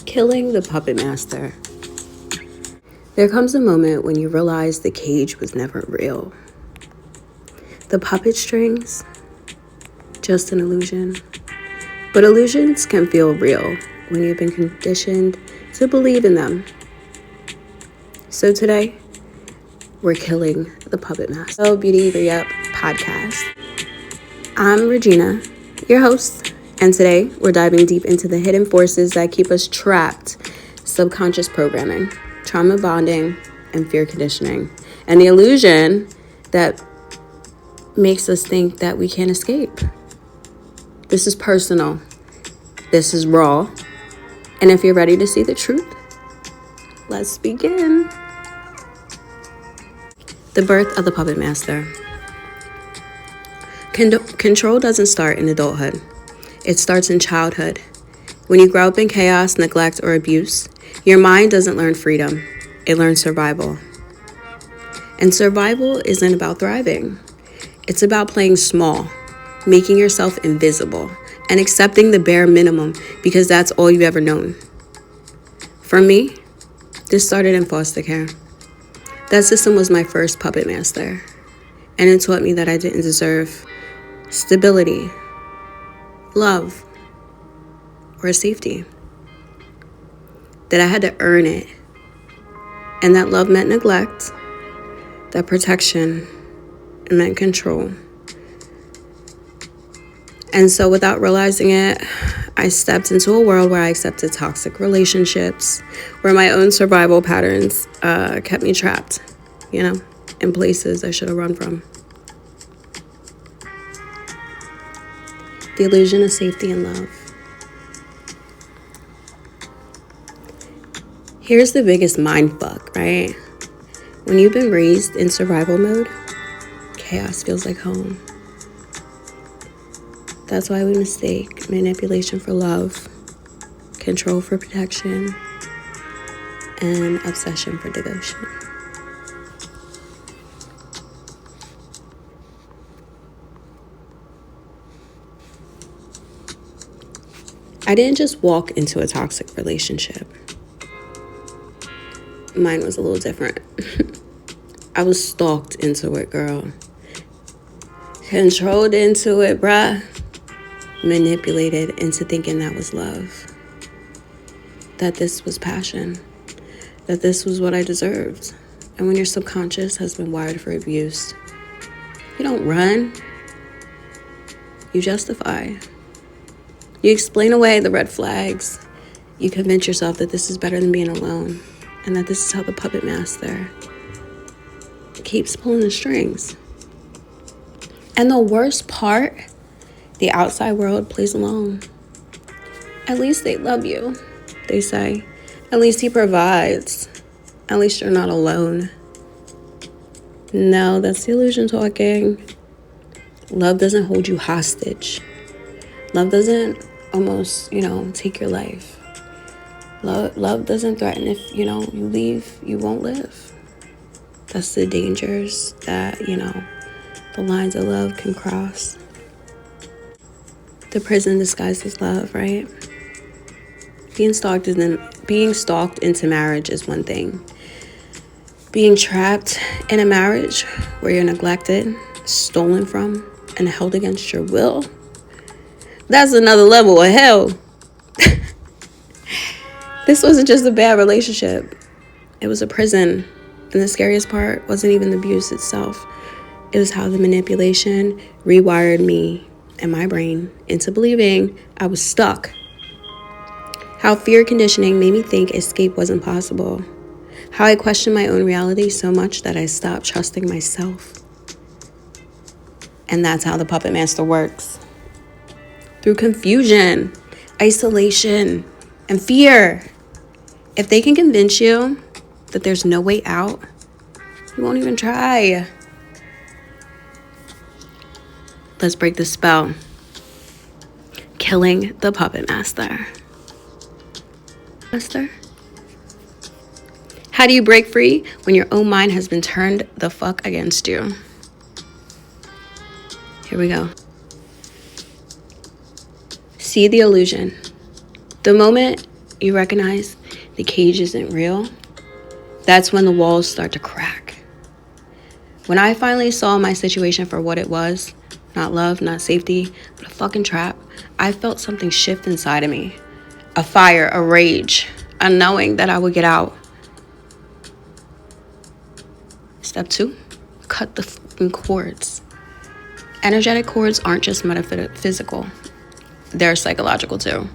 Killing the puppet master. There comes a moment when you realize the cage was never real. The puppet strings, just an illusion. But illusions can feel real when you've been conditioned to believe in them. So today, we're killing the puppet master. So Beauty Re-Up podcast. I'm Regina, your host, and today we're diving deep into the hidden forces that keep us trapped: subconscious programming, trauma bonding, and fear conditioning, and the illusion that makes us think that we can't escape. This is personal. This is raw. And if you're ready to see the truth, let's begin. The birth of the puppet master. Control doesn't start in adulthood. It starts in childhood. When you grow up in chaos, neglect, or abuse, your mind doesn't learn freedom. It learns survival. And survival isn't about thriving. It's about playing small, making yourself invisible, and accepting the bare minimum because that's all you've ever known. For me, this started in foster care. That system was my first puppet master, and it taught me that I didn't deserve stability, love, or safety. That I had to earn it, and that love meant neglect, that protection meant control. And so without realizing it, I stepped into a world where I accepted toxic relationships, where my own survival patterns kept me trapped, in places I should have run from. The illusion of safety and love. Here's the biggest mind fuck, right? When you've been raised in survival mode, chaos feels like home. That's why we mistake manipulation for love, control for protection, and obsession for devotion. I didn't just walk into a toxic relationship. Mine was a little different. I was stalked into it, girl. Controlled into it, bruh. Manipulated into thinking that was love. That this was passion. That this was what I deserved. And when your subconscious has been wired for abuse, you don't run. You justify. You explain away the red flags. You convince yourself that this is better than being alone. And that this is how the puppet master keeps pulling the strings. And the worst part, the outside world plays along. At least they love you, they say. At least he provides. At least you're not alone. No, that's the illusion talking. Love doesn't hold you hostage. Love doesn't almost, take your life. Love doesn't threaten if, you leave, you won't live. That's the dangers that, the lines of love can cross. The prison disguised as love, right? Being stalked into marriage is one thing. Being trapped in a marriage where you're neglected, stolen from, and held against your will, that's another level of hell. This wasn't just a bad relationship. It was a prison. And the scariest part wasn't even the abuse itself. It was how the manipulation rewired me and my brain into believing I was stuck. How fear conditioning made me think escape wasn't possible. How I questioned my own reality so much that I stopped trusting myself. And that's how the puppet master works. Through confusion, isolation, and fear. If they can convince you that there's no way out, you won't even try. Let's break the spell. Killing the puppet master. How do you break free when your own mind has been turned the fuck against you? Here we go. See the illusion. The moment you recognize the cage isn't real, that's when the walls start to crack. When I finally saw my situation for what it was, not love, not safety, but a fucking trap, I felt something shift inside of me. A fire, a rage, a knowing that I would get out. Step 2, cut the fucking cords. Energetic cords aren't just metaphysical. They're psychological too.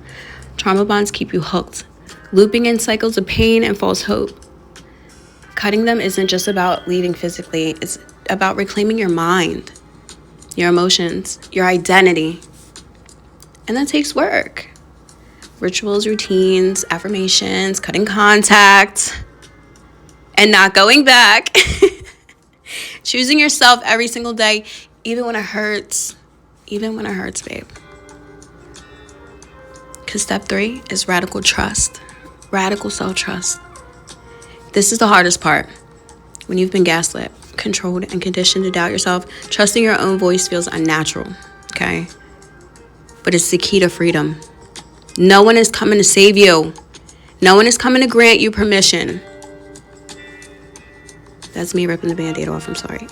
Trauma bonds keep you hooked, looping in cycles of pain and false hope. Cutting them isn't just about leaving physically, it's about reclaiming your mind, your emotions, your identity. And that takes work. Rituals, routines, affirmations, cutting contact, and not going back. Choosing yourself every single day, even when it hurts. Even when it hurts, babe. Because step 3 is radical trust. Radical self-trust. This is the hardest part. When you've been gaslit, controlled, and conditioned to doubt yourself, trusting your own voice feels unnatural, okay? But it's the key to freedom. No one is coming to save you. No one is coming to grant you permission. That's me ripping the Band-Aid off, I'm sorry.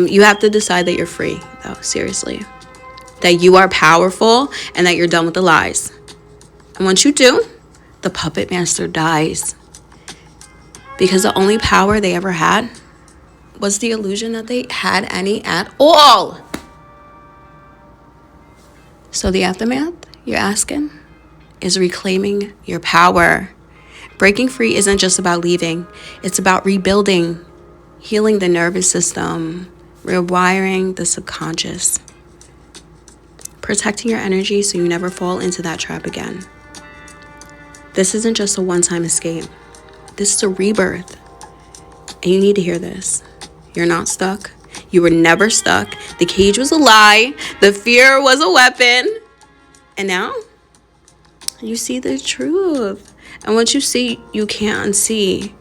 You have to decide that you're free, though, seriously. That you are powerful and that you're done with the lies. And once you do, the puppet master dies. Because the only power they ever had was the illusion that they had any at all. So the aftermath, you're asking, is reclaiming your power. Breaking free isn't just about leaving. It's about rebuilding, healing the nervous system, rewiring the subconscious, protecting your energy so you never fall into that trap again. This isn't just a one-time escape. This is a rebirth. And you need to hear this. You're not stuck. You were never stuck. The cage was a lie. The fear was a weapon. And now you see the truth. And what you see, you can't unsee.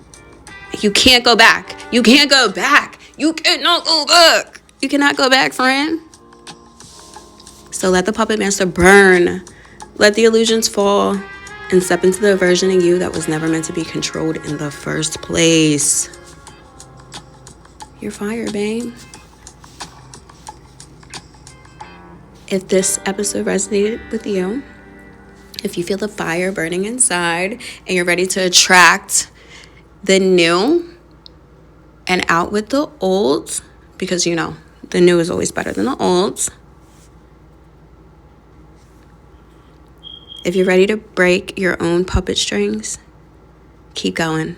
You can't go back. You can't go back. You cannot go back. You cannot go back, friend. So let the puppet master burn. Let the illusions fall and step into the version of you that was never meant to be controlled in the first place. You're fire, babe. If this episode resonated with you, if you feel the fire burning inside and you're ready to attract the new and out with the old, because you know the new is always better than the old. If you're ready to break your own puppet strings, keep going.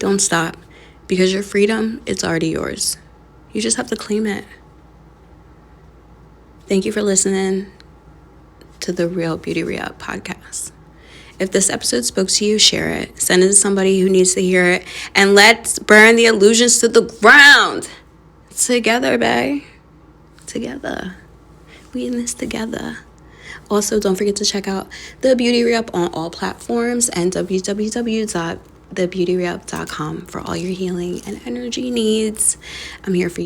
Don't stop, because your freedom, it's already yours. You just have to claim it. Thank you for listening to the Real Beauty Re-Up podcast. If this episode spoke to you, share it. Send it to somebody who needs to hear it. And let's burn the illusions to the ground. Together, babe. Together. We in this together. Also, don't forget to check out The Beauty Re-Up on all platforms and www.thebeautyreup.com for all your healing and energy needs. I'm here for you.